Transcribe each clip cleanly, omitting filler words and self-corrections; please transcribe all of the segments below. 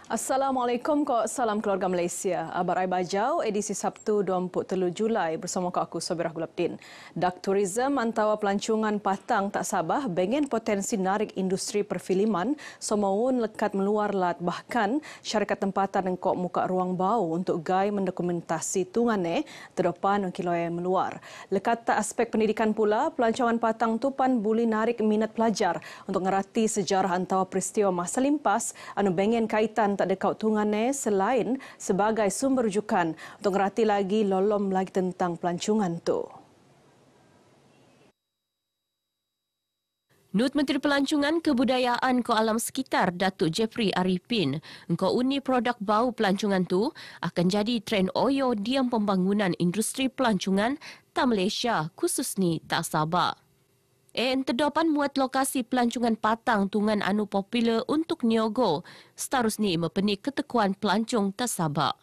Assalamualaikum, salam keluarga Malaysia. Barai Bajau, edisi Sabtu 23 Julai bersama aku Sobirah Gulabdin. Dak Tourism antawa pelancongan patang tak sabah bengen potensi narik industri perfilman somawun lekat meluar lat bahkan syarikat tempatan engkau muka ruang bau untuk gai mendokumentasi tungane terdepan kiloy meluar. Lekat tak aspek pendidikan pula, pelancongan patang tupan boleh narik minat pelajar untuk ngerati sejarah antawa peristiwa masa limpas anu bengen kaitan tak dekat tungannya selain sebagai sumber rujukan untuk ngerti lagi lolom lagi tentang pelancongan tu. Nut Menteri Pelancongan Kebudayaan Ko Alam Sekitar Datuk Jeffrey Arifin, engkau uni produk bau pelancongan tu akan jadi trend oyo diam pembangunan industri pelancongan ta Malaysia khusus ni tak Sabah. Terdapat muat lokasi pelancongan patang tungan anu popular untuk niogo, seterusnya mempenik ketekuan pelancong tak Sabah.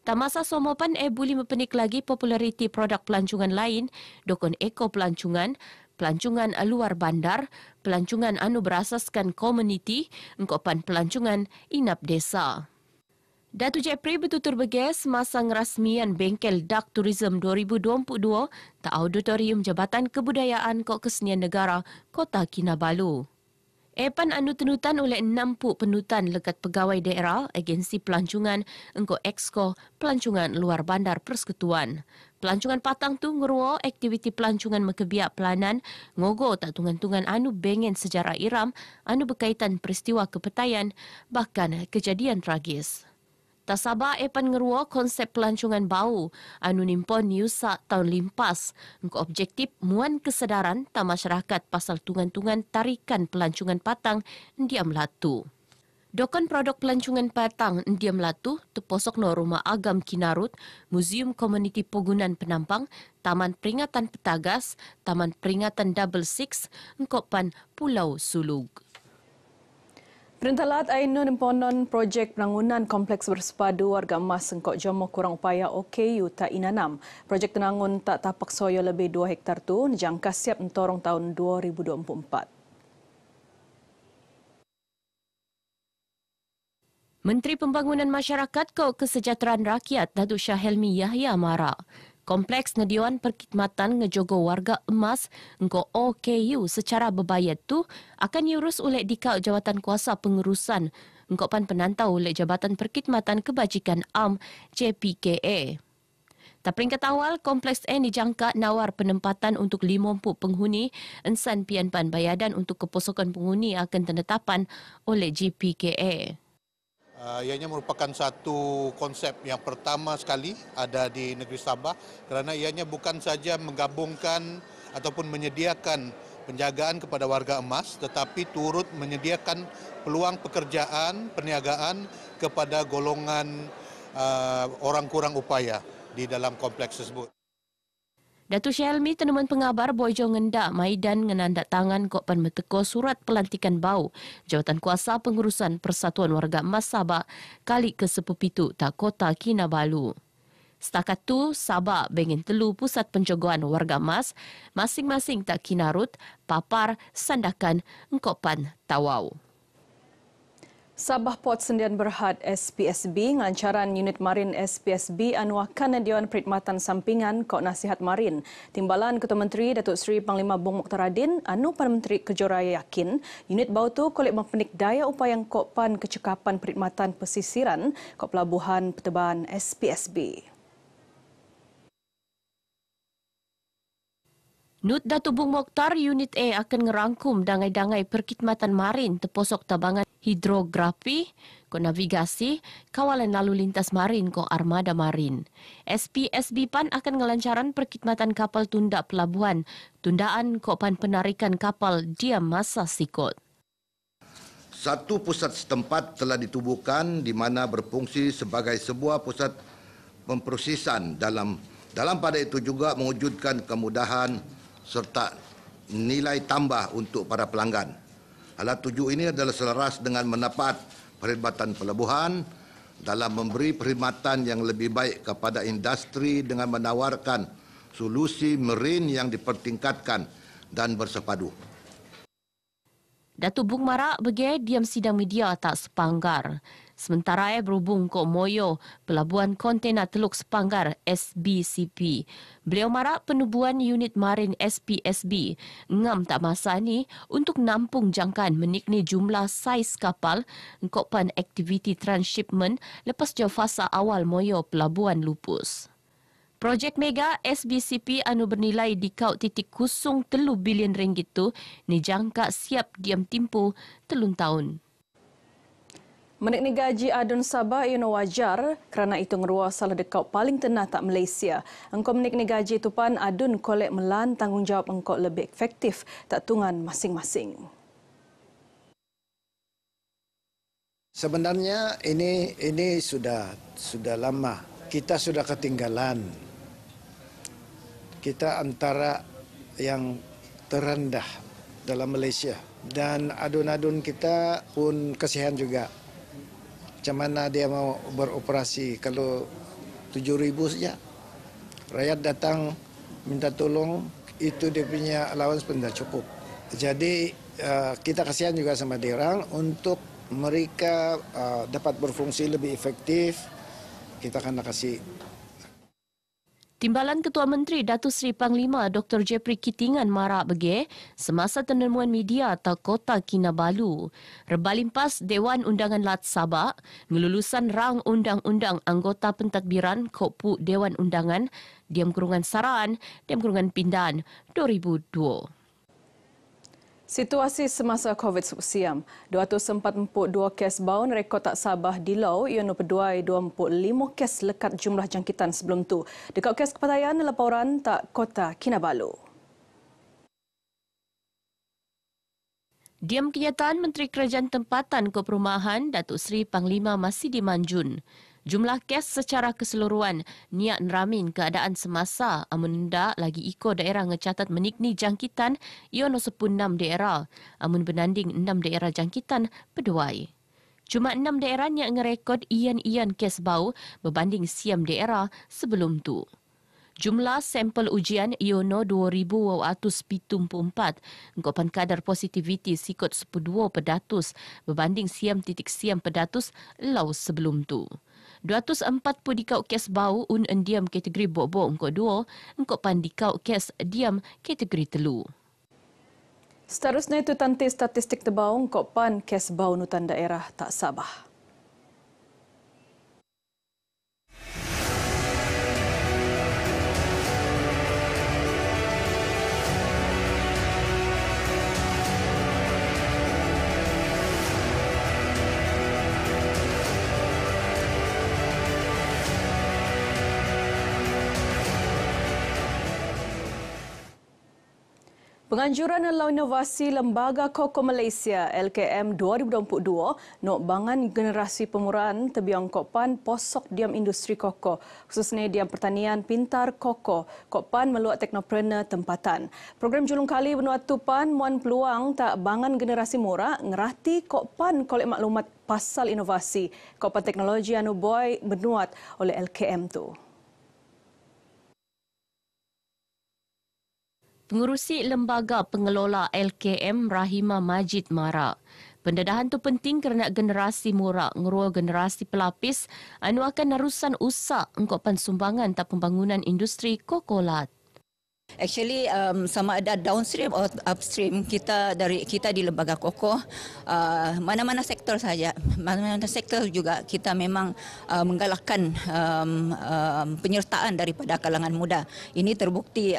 Tak masa somopan boleh mempenik lagi populariti produk pelancongan lain, dokon eko pelancongan luar bandar, pelancongan anu berasaskan komuniti, engkopan pelancongan inap desa. Datuk Jeffrey bertutur beges masa ngerasmian bengkel Dak Tourism 2022 tak Auditorium Jabatan Kebudayaan Kok Kesenian Negara Kota Kinabalu. Epan anu tenutan oleh 60 penutan lekat pegawai daerah agensi pelancongan engkau Exco Pelancongan Luar Bandar Persekutuan. Pelancongan patang tu ngeruo aktiviti pelancongan mekebiak pelanan ngogo tak tungan-tungan anu bengen sejarah iram anu berkaitan peristiwa kepetayan bahkan kejadian tragis. Tak sabar epan ngeruo konsep pelancongan bau anu nimpon Yusa tahun limpas engkau objektif muan kesedaran ta masyarakat pasal tungan-tungan tarikan pelancongan patang Ndiam Latu. Dokon produk pelancongan patang Ndiam Latu terposok no Rumah Agam Kinarut, Muzium Komuniti Pogunan Penampang, Taman Peringatan Petagas, Taman Peringatan Double Six, engkau pan Pulau Sulug. Perintah Lat Ainun Imponon projek penangunan kompleks bersepadu warga emas Sengkok Jomo kurang upaya OKU tak inanam. Projek tenangun tak tapak soyo lebih 2 hektar tu dijangka siap entorong tahun 2024. Menteri Pembangunan Masyarakat Kau Kesejahteraan Rakyat Datuk Shah Helmi Yahya Mara. Kompleks ngediwan perkhidmatan ngejogo warga emas engkau OKU secara berbayar tu akan diurus oleh dikau Jawatan Kuasa Pengurusan engkau pan penantau oleh Jabatan Perkhidmatan Kebajikan AM JPKA. Tak peringkat awal, kompleks ini dijangka nawar penempatan untuk 50 penghuni ensan pian pan bayadan untuk keposokan penghuni akan tenetapan oleh JPKA. Ianya merupakan satu konsep yang pertama sekali ada di negeri Sabah kerana ianya bukan saja menggabungkan ataupun menyediakan penjagaan kepada warga emas tetapi turut menyediakan peluang pekerjaan, perniagaan kepada golongan orang kurang upaya di dalam kompleks tersebut. Datuk Syelmi teneman pengabar Boyjo ngendak maidan ngenandak tangan kok pan meteko surat pelantikan bau Jawatan Kuasa Pengurusan Persatuan Warga Emas Sabah kali ke-17 tak Kota Kinabalu. Setakat tu, Sabah bengen telu pusat penjagaan warga emas masing-masing tak Kinarut, Papar, Sandakan, engkopan Tawau. Sabah Port Sendian Berhad SPSB ngelancaran unit marin SPSB anuakan Dewan Perkhidmatan Sampingan Kok Nasihat Marin. Timbalan Ketua Menteri Datuk Seri Panglima Bong Mokhtaradin anu Pan Menteri Kejoraya yakin unit bau tu kolek mempenik daya upaya Kok Pan Kecekapan Perkhidmatan Pesisiran Kok Pelabuhan Pertebahan SPSB. Nut Datuk Bung Mokhtar, Unit A akan ngerangkum dangai-dangai perkhidmatan marin terposok tabangan hidrografi, ko navigasi, kawalan lalu lintas marin ko armada marin. SPSB PAN akan ngelancaran perkhidmatan kapal tunda pelabuhan, tundaan ko pan penarikan kapal diam masa sikot. Satu pusat setempat telah ditubuhkan di mana berfungsi sebagai sebuah pusat pemprosesan dalam pada itu juga mewujudkan kemudahan serta nilai tambah untuk para pelanggan. Alat tuju ini adalah selaras dengan mendapat perkhidmatan pelabuhan dalam memberi perkhidmatan yang lebih baik kepada industri dengan menawarkan solusi marine yang dipertingkatkan dan bersepadu. Datuk Bung Marak bagi diam sidang media tak sepanggar. Sementara berhubung ke Moyo, Pelabuhan Kontena Teluk Sepanggar SBCP. Beliau marak penubuhan unit marin SPSB ngam tak masa ni untuk nampung jangkaan menikni jumlah saiz kapal engkopan aktiviti transshipment lepas jauh fasa awal Moyo Pelabuhan Lupus. Projek mega SBCP anu bernilai $0.03 bilion tu ni jangka siap diam tempoh 3 tahun. Menikni gaji adun Sabah ia wajar kerana itu ngerua salah dekau paling tenah tak Malaysia. Engkau menikni gaji itu pan adun kolek melan tanggungjawab engkau lebih efektif tak tungan masing-masing. Sebenarnya ini sudah lama. Kita sudah ketinggalan. Kita antara yang terendah dalam Malaysia dan adun-adun kita pun kesian juga. Macam mana dia mau beroperasi kalau 7,000 saja. Rakyat datang minta tolong, itu dia punya allowance pun dah cukup. Jadi kita kasihan juga sama dia orang untuk mereka dapat berfungsi lebih efektif. Kita akan kasih. Timbalan Ketua Menteri Datuk Seri Panglima Dr. Jeffrey Kitingan marak bagi semasa penemuan media atau Kota Kinabalu. Rebalimpas Dewan Undangan Lat Sabah ngelulusan rang undang-undang anggota pentadbiran Kopu Dewan Undangan Diam Kurungan Saraan Diam Kurungan Pindahan 2002. Situasi semasa COVID siam, 242 kes baun rekod tak Sabah di Lau ianu peduai 25 kes lekat jumlah jangkitan sebelum tu. Dekat kes kepataian laporan tak Kota Kinabalu. Diam kenyataan Menteri Kerajaan Tempatan Keperumahan Datuk Seri Panglima Masidi Manjun. Jumlah kes secara keseluruhan niat neramin keadaan semasa amun ndak lagi iko daerah ngecatat menikni jangkitan iono 16 daerah amun benanding 6 daerah jangkitan peduai. Cuma 6 daerah yang ngerekod ian-ian kes bau berbanding siam daerah sebelum tu. Jumlah sampel ujian iono 2,274. Engkopan kadar positiviti sikot 12% berbanding siam.siam pedatus lau sebelum tu. 240 dikau kes bau un endiam kategori bok-bok engkau 2, engkau pan dikau kes diam kategori telu. Seterusnya itu tanti statistik tebau engkau pan kes bau nutan daerah tak Sabah. Penganjuran Lau Inovasi Lembaga Koko Malaysia LKM 2022 nok bangan generasi pemuraan tebiang kopan posok diam industri koko khususnya diam pertanian pintar koko kopan meluat teknopreneur tempatan. Program julung kali benuat tupan muan peluang tak bangan generasi murah ngerati kopan kolek maklumat pasal inovasi kopan teknologi anu boy benuat oleh LKM tu. Pengurusi Lembaga Pengelola LKM Rahima Majid marak. Pendedahan tu penting kerana generasi murak ngerua generasi pelapis anu akan narusan usak engkopan sumbangan tak pembangunan industri kokolat. Actually sama ada downstream atau upstream kita di lembaga kokoh mana-mana sektor saja, mana-mana sektor juga kita memang menggalakkan penyertaan daripada kalangan muda. Ini terbukti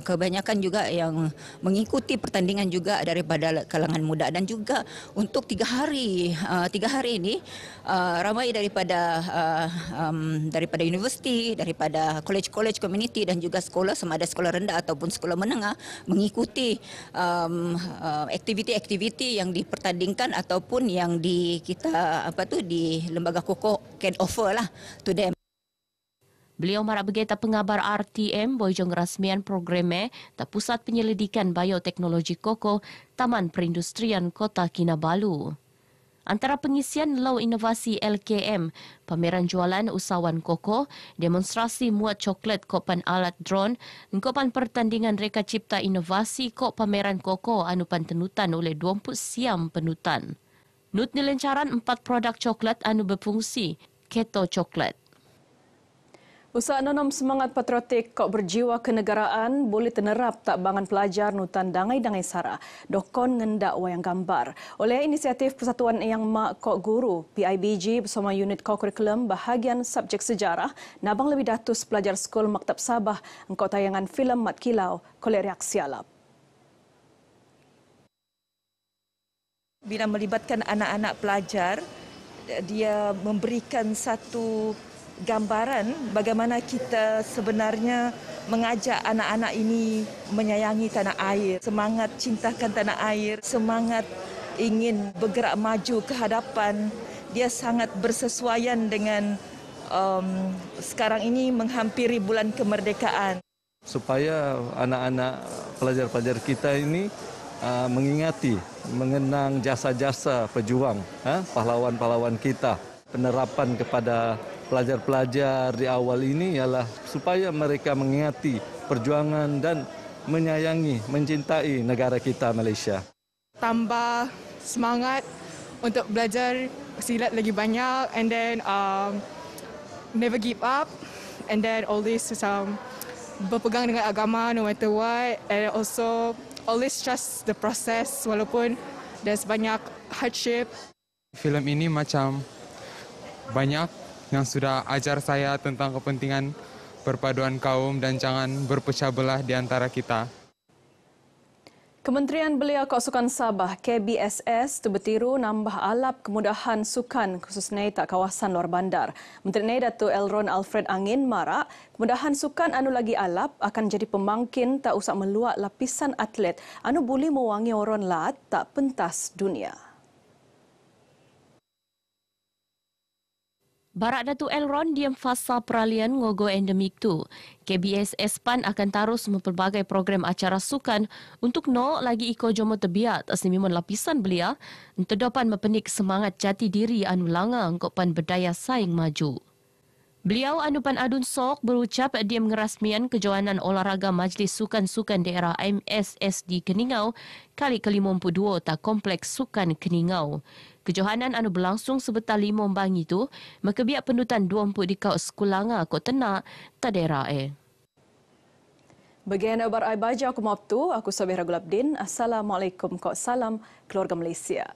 kebanyakan juga yang mengikuti pertandingan juga daripada kalangan muda dan juga untuk 3 hari ini ramai daripada universiti, daripada college community dan juga sekolah sama ada sekolah rendah ataupun sekolah menengah mengikuti aktiviti-aktiviti yang dipertandingkan ataupun yang di lembaga kokoh can offer lah to them. Beliau marak bergeta pengabar RTM bojong rasmian programe tak Pusat Penyelidikan Bioteknologi Koko Taman Perindustrian Kota Kinabalu. Antara pengisian Lau Inovasi LKM, pameran jualan usahawan koko, demonstrasi muat coklat kopan alat drone, kopan pertandingan reka cipta inovasi kok pameran koko anupan tenutan oleh 20 siam penutan. Nut nilencaran 4 produk coklat anu berfungsi, Keto Coklat. Usaha nanam semangat patriotik kok berjiwa kenegaraan boleh tenerap tak bangan pelajar nutan dangai-dangai sara. Dokon ngendak wayang gambar. Oleh inisiatif Persatuan Yang Mak Kok Guru, PIBG bersama unit kurikulum bahagian subjek sejarah, nabang lebih datus pelajar skul Maktab Sabah engkau tayangan filem Mat Kilau, kolek reaksi alap. Bila melibatkan anak-anak pelajar, dia memberikan satu gambaran bagaimana kita sebenarnya mengajak anak-anak ini menyayangi tanah air, semangat cintakan tanah air, semangat ingin bergerak maju ke hadapan. Dia sangat bersesuaian dengan sekarang ini menghampiri bulan kemerdekaan. Supaya anak-anak pelajar-pelajar kita ini mengingati, mengenang jasa-jasa pejuang, pahlawan-pahlawan kita. Penerapan kepada pelajar-pelajar di awal ini ialah supaya mereka mengingati perjuangan dan menyayangi, mencintai negara kita Malaysia. Tambah semangat untuk belajar silat lagi banyak and then never give up and then always berpegang dengan agama no matter what and also always trust the process walaupun there's banyak hardship. Filem ini macam banyak yang sudah ajar saya tentang kepentingan perpaduan kaum dan jangan berpecah belah di antara kita. Kementerian Belia Kok Sukan Sabah KBSS tu bertiru nambah alap kemudahan sukan khususnya tak kawasan luar bandar. Menteri Nei Datuk Elron Alfred Angin marak kemudahan sukan anu lagi alap akan jadi pemangkin tak usah meluak lapisan atlet anu boleh mewangi orang lat tak pentas dunia. Barak Datuk Elron diam fasa peralihan ngogo endemik tu. KBSS PAN akan terus mempelbagai program acara sukan untuk no lagi iko jomo tebiat asimimun lapisan belia untuk dapat mempenik semangat jati diri anu langa untuk pan berdaya saing maju. Beliau anupan adun sok berucap dia mengerasmian kejohanan olahraga Majlis Sukan-Sukan Daerah MSSD Keningau kali ke-52 tak Kompleks Sukan Keningau. Kejohanan anu berlangsung sebetal 5 bang itu, maka biak penutan 20 di kau sekulanga kau tenak tak daerah Bagian abar ai baja aku maptu, aku Sabira Gulabdin. Assalamualaikum kok salam keluarga Malaysia.